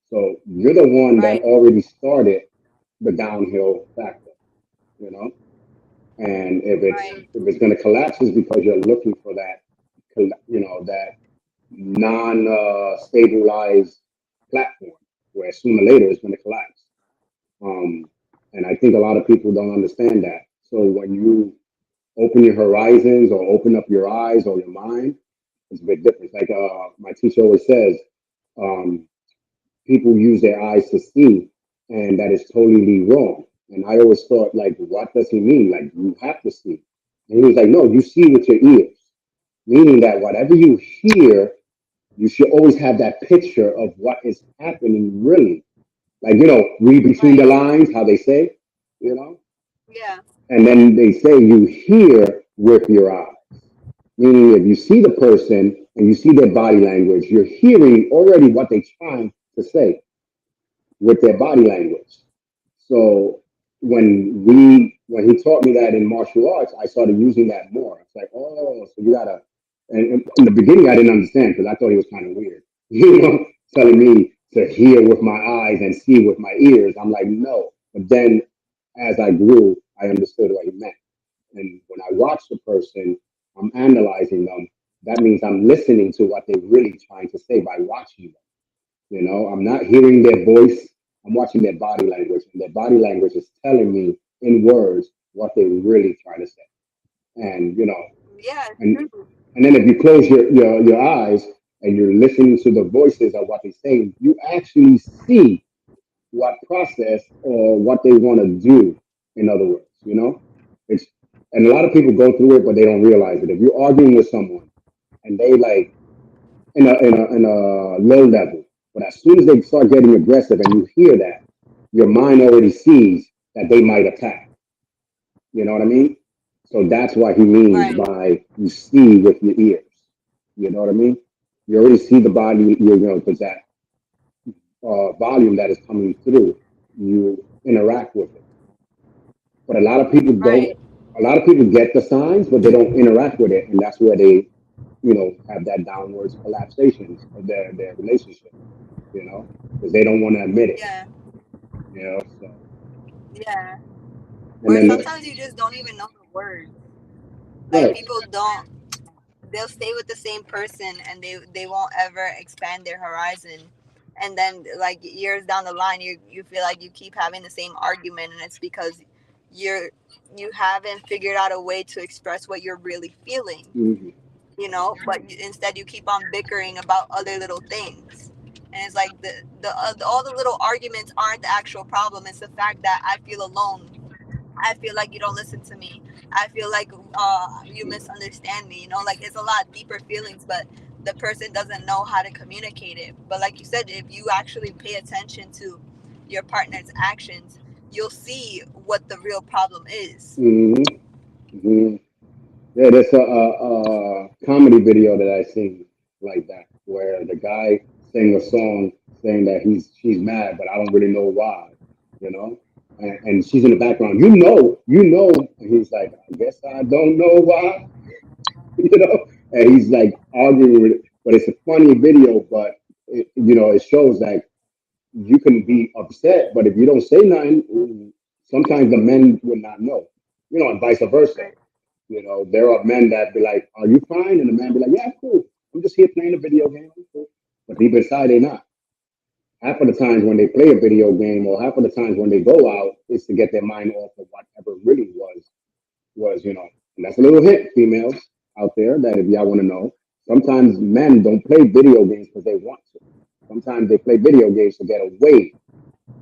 So you're the one that Right. already started the downhill factor. You know, and if it's Right. if it's going to collapse, is because you're looking for that. that non stabilized platform where sooner or later it's going to collapse. Um, and I think a lot of people don't understand that. So when you open your horizons or open up your eyes or your mind, it's a big difference. Like my teacher always says, um, people use their eyes to see, and that is totally wrong. And I always thought, like, what does he mean? Like, you have to see. And he was like, no, you see with your ears, meaning that whatever you hear, you should always have that picture of what is happening really. Like, read between the Right. lines, how they say, you know? Yeah. And then they say you hear with your eyes. Meaning, if you see the person and you see their body language, you're hearing already what they're trying to say with their body language. So when he taught me that in martial arts, I started using that more. It's like, oh, so you gotta. And in the beginning, I didn't understand because I thought he was kind of weird, telling me to hear with my eyes and see with my ears. I'm like, no. But then, as I grew, I understood what he meant. And when I watch the person, I'm analyzing them. That means I'm listening to what they're really trying to say by watching them. I'm not hearing their voice. I'm watching their body language, and their body language is telling me in words what they're really trying to say. And Yeah, it's and true. and then if you close your eyes and you're listening to the voices of what they're saying, you actually see what process or what they want to do. In other words, it's and a lot of people go through it, but they don't realize it. If you're arguing with someone and they like in a low level. But as soon as they start getting aggressive and you hear that, your mind already sees that they might attack. You know what I mean? So that's what he means Right. by you see with your ears. You know what I mean? You already see the body, because that volume that is coming through, you interact with it. But a lot of people don't. Right. A lot of people get the signs, but they don't interact with it, and that's where they, have that downwards collapsations of their relationship. Because they don't want to admit it. Yeah. So Yeah. and Or then sometimes you just don't even know the words. Like right, people don't. They'll stay with the same person and they won't ever expand their horizon. And then like years down the line, you feel like you keep having the same argument, and it's because you're you haven't figured out a way to express what you're really feeling. hmm But instead you keep on bickering about other little things, and it's like all the little arguments aren't the actual problem. It's the fact that I feel alone. I feel like you don't listen to me. I feel like you misunderstand me. Like it's a lot deeper feelings, but the person doesn't know how to communicate it. But like you said, if you actually pay attention to your partner's actions, you'll see what the real problem is. hmm hmm yeah, there's a comedy video that I seen like that where the guy sang a song saying that she's mad, but I don't really know why, you know. And she's in the background, and he's like, I guess I don't know why, and he's like arguing with it. But it's a funny video, but it shows that you can be upset, but if you don't say nothing, sometimes the men would not know, and vice versa. Right. There are men that be like, "Are you fine?" And the man be like, "Yeah, cool. I'm just here playing a video game." I'm cool. But deep inside, they're not. Half of the times when they play a video game, or half of the times when they go out, is to get their mind off of whatever really was. And that's a little hint, females out there, that if y'all want to know, sometimes men don't play video games because they want to. Sometimes they play video games to get away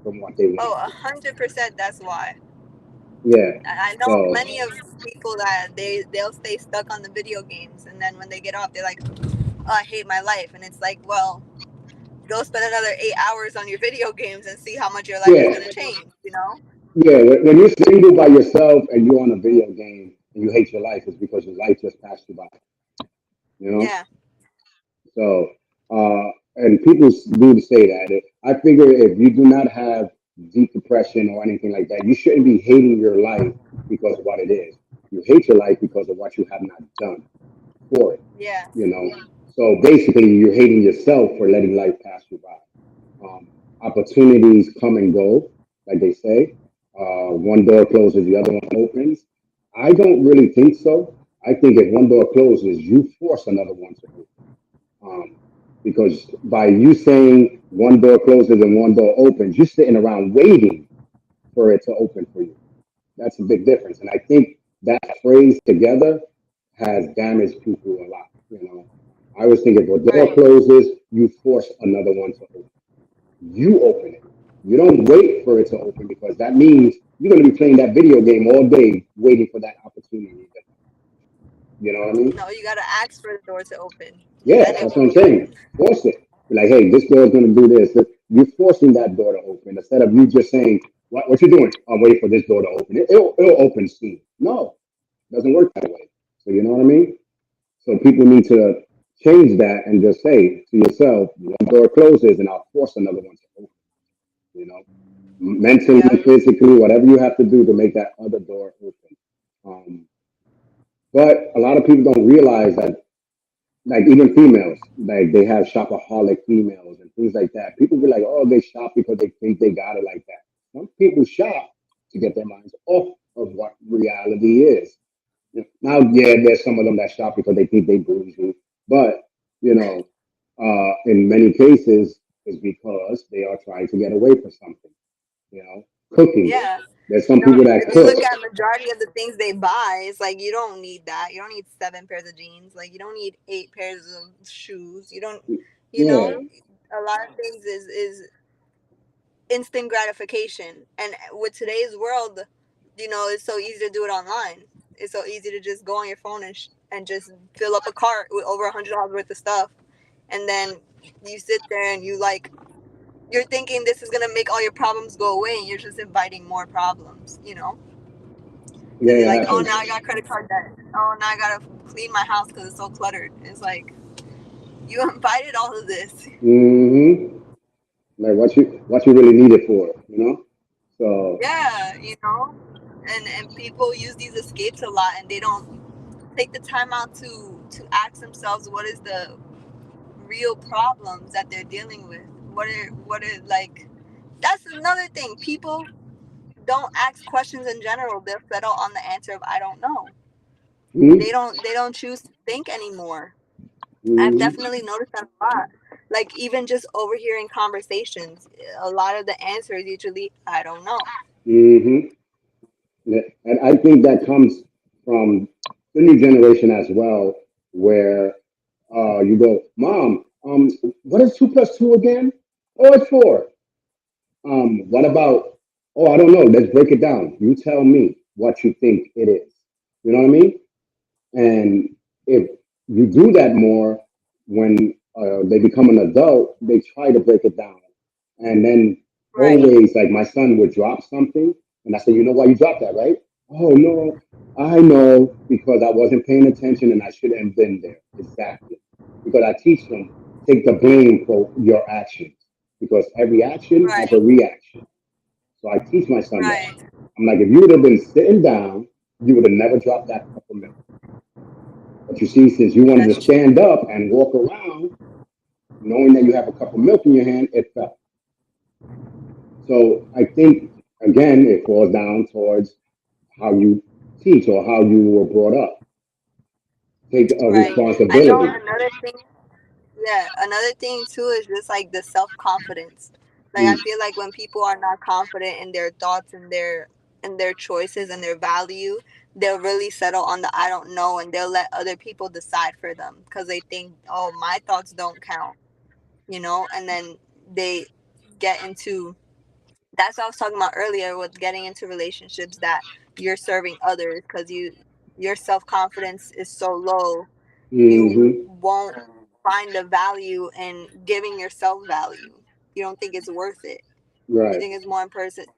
from what they want Oh, to. 100%. That's why. Yeah. I know So many of people that they'll stay stuck on the video games, and then when they get off, they're like, "Oh, I hate my life," and it's like, well, go spend another 8 hours on your video games and see how much your life is yeah, gonna change. yeah. When you're single by yourself and you're on a video game and you hate your life, it's because your life just passed you by. You know. Yeah. So and people do say that. I figure if you do not have deep depression or anything like that, you shouldn't be hating your life because of what it is. You hate your life because of what you have not done for it. Yeah. You know. So basically, you're hating yourself for letting life pass you by. Opportunities come and go, like they say. One door closes, the other one opens. I don't really think so. I think if one door closes, you force another one to open. Um, because by you saying one door closes and one door opens, you're sitting around waiting for it to open for you. That's a big difference. And I think that phrase together has damaged people a lot. I was thinking if a door Right. closes, you force another one to open. You open it. You don't wait for it to open because that means you're going to be playing that video game all day waiting for that opportunity. You know what I mean? No, you gotta ask for the door to open. Yeah, Then it that's will what I'm open. saying. Force it. Be like, hey, this door is going to do this. You're forcing that door to open instead of you just saying, what you doing? I'm waiting for this door to open. It'll open soon. No, it doesn't work that way. So you know what I mean? So people need to change that and just say to yourself, one door closes and I'll force another one to open. You know, mentally, Yeah. physically, whatever you have to do to make that other door open. Um, but a lot of people don't realize that, like even females, like they have shopaholic females and things like that. People be like, oh, they shop because they think they got it like that. Some people shop to get their minds off of what reality is. Now, yeah, there's some of them that shop because they think they bougie, but you know, in many cases, it's because they are trying to get away from something. You know, cooking. Yeah. There's You some know, people that if you cook. look at majority of the things they buy, it's like you don't need that. You don't need 7 pairs of jeans. Like you don't need 8 pairs of shoes. You don't. You Yeah, know, a lot of things is instant gratification. And with today's world, it's so easy to do it online. It's so easy to just go on your phone and just fill up a cart with over $100 worth of stuff, and then you sit there and you're thinking this is gonna make all your problems go away, and you're just inviting more problems. yeah, Because you're it like, oh, happens. now I got credit card debt. Oh, now I gotta clean my house because it's so cluttered. It's like you invited all of this. Hmm. Like what you really need it for, you know? So, Yeah, and people use these escapes a lot, and they don't take the time out to ask themselves what is the real problems that they're dealing with. What are like that's another thing. People don't ask questions in general. They'll settle on the answer of I don't know. mm-hmm, They don't choose to think anymore. I've mm-hmm, definitely noticed that a lot. Like even just overhearing conversations, a lot of the answers usually I don't know. mm-hmm. Yeah, and I think that comes from the new generation as well, where you go, Mom, what is 2 plus 2 again? Oh, it's 4. What about? Oh, I don't know. Let's break it down. You tell me what you think it is. You know what I mean? And if you do that more when they become an adult, they try to break it down. And then Right, always, like my son would drop something, and I said, "You know why you dropped that, right?" Oh no, I know because I wasn't paying attention and I shouldn't have been there. Exactly. Because I teach them take the blame for your actions because every action has a right, reaction. So I teach my son that. right. I'm like, if you would have been sitting down, you would have never dropped that cup of milk. But you see, since you wanted to That's true. stand up and walk around, knowing that you have a cup of milk in your hand, it fell. So I think, again, it falls down towards how you teach or how you were brought up. Take a Right. I know responsibility. another thing. Yeah, another thing too is just like the self confidence. Like I Mm, feel like when people are not confident in their thoughts and their choices and their value, they'll really settle on the I don't know, and they'll let other people decide for them because they think, oh, my thoughts don't count, and then they get into that's what I was talking about earlier with getting into relationships that you're serving others because your self confidence is so low, you hmm. won't find the value in giving yourself value. You don't think it's worth it. You Right. think it's more important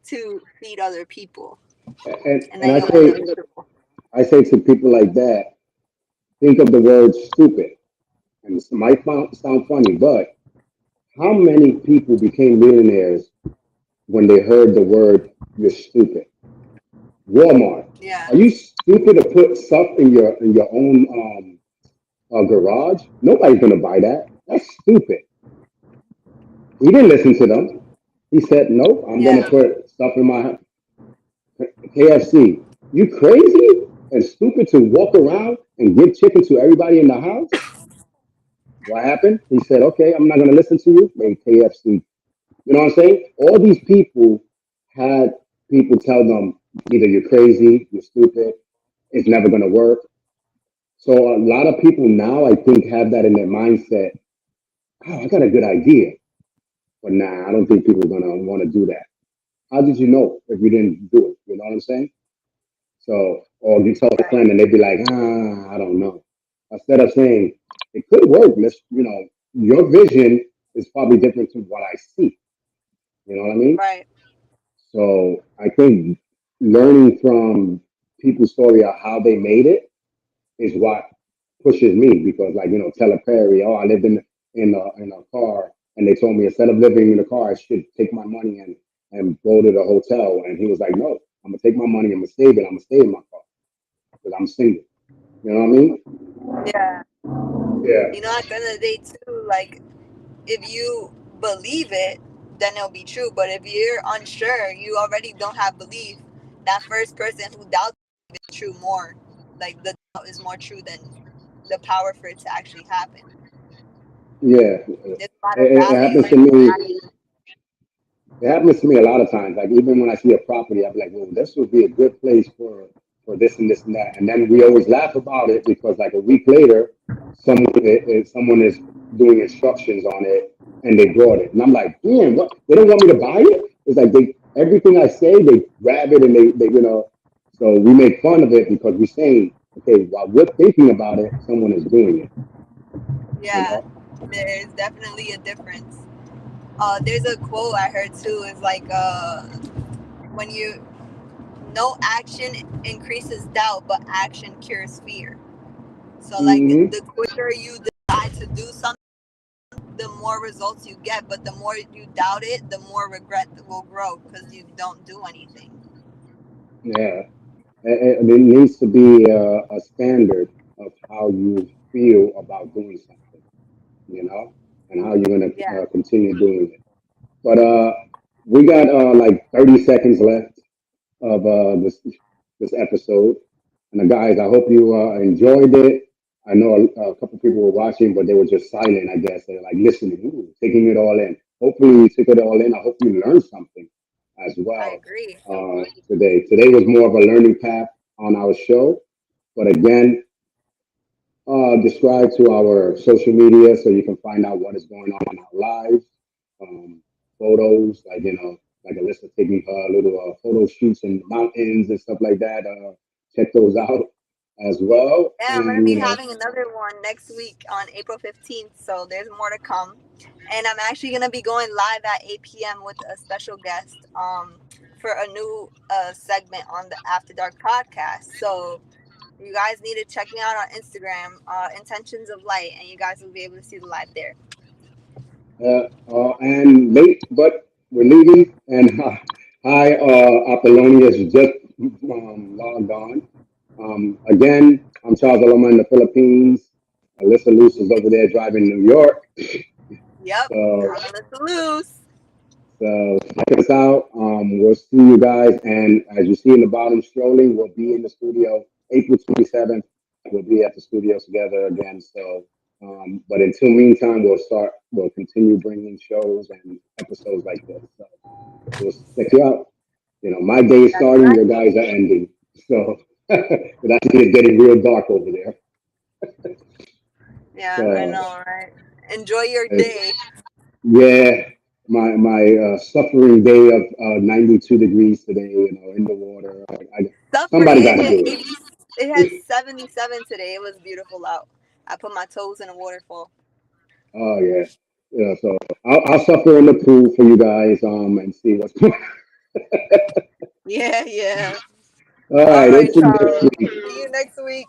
to feed other people, And and and then I you'll end say up miserable. I say to people like that, think of the word stupid. And it might sound funny, but how many people became millionaires when they heard the word "you're stupid"? Walmart. Yeah, Are you stupid to put stuff in your own garage? Nobody's gonna buy that. That's stupid. He didn't listen to them. He said, "Nope, I'm gonna yeah, put stuff in my KFC. You crazy and stupid to walk around and give chicken to everybody in the house? What happened? He said, okay, I'm not going to listen to you. Made KFC. You know what I'm saying? All these people had people tell them either you're crazy, you're stupid, it's never going to work. So a lot of people now, I think, have that in their mindset. Oh, I got a good idea. But nah, I don't think people are going to want to do that. How did you know if you didn't do it? You know what I'm saying? So, or you tell a Right. friend and they'd be like, I don't know. Instead of saying, it could work, your vision is probably different to what I see. You know what I mean? Right. So I think learning from people's story of how they made it is what pushes me because, like, Tyler Perry, oh, I lived in a car, and they told me instead of living in a car, I should take my money and go to the hotel. And he was like, no, I'm gonna take my money, I'm gonna save it, I'm gonna stay in my car because I'm single. You know what I mean? Yeah. Yeah, At the end of the day, too, like, if you believe it, then it'll be true. But if you're unsure, you already don't have belief. That first person who doubts is true more. Like, the doubt is more true than the power for it to actually happen. yeah. There's a lot of It value happens in to me. having. It happens to me a lot of times. Like even when I see a property, I'm like, well, this would be a good place for this and this and that. And then we always laugh about it because like a week later, someone is doing instructions on it and they brought it. And I'm like, damn, what? They don't want me to buy it? It's like they everything I say, they grab it and they. So we make fun of it because we're saying, okay, while we're thinking about it, someone is doing it. You Yeah, know? there's definitely a difference. There's a quote I heard too. Is like, when you no action increases doubt, but action cures fear. So like Hmm. the quicker you decide to do something, the more results you get. But the more you doubt it, the more regret will grow because you don't do anything. Yeah. And it needs to be a standard of how you feel about doing something, and how you're going Yeah. to continue doing it. But we got like 30 seconds left of this episode. And guys, I hope you enjoyed it. I know a couple people were watching, but they were just silent, I guess. They're like listening, ooh, taking it all in. Hopefully, you took it all in. I hope you learned something as I well agree. today. Today was more of a learning path on our show. But again, subscribe to our social media so you can find out what is going on in our lives. Um, Photos, like Alyssa taking her little photo shoots in the mountains and stuff like that. Check those out as well. Yeah, I'm gonna And be having another one next week on April 15th, so there's more to come. And I'm actually gonna be going live at 8 p.m. with a special guest, for a new segment on the After Dark podcast. So you guys need to check me out on Instagram, Intentions of Light, and you guys will be able to see the live there. and late, but we're leaving. And hi, Apollonius just logged on. Again, I'm Charles Laloma in the Philippines. Alyssa Luz is over there driving New York. Yep, So, I'm Alyssa Luz. so check us out. We'll see you guys. And as you see in the bottom scrolling, we'll be in the studio April 27th. We'll be at the studios together again. So, but until meantime, we'll continue bringing shows and episodes like this. So we'll check you out. My day is That's starting, right. your guys are ending. So, but I see it's getting real dark over there. Yeah, I So, know, right? Enjoy your it's, day. yeah, my suffering day of 92 degrees today, in the water. Suffering. Somebody got It to hit do 80. it. It had 77 today. It was beautiful out. I put my toes in a waterfall. Oh yeah, yeah. So I'll suffer in the pool for you guys, and see what's going. Yeah, yeah. All All right, right, until next Charles. week. See you next week.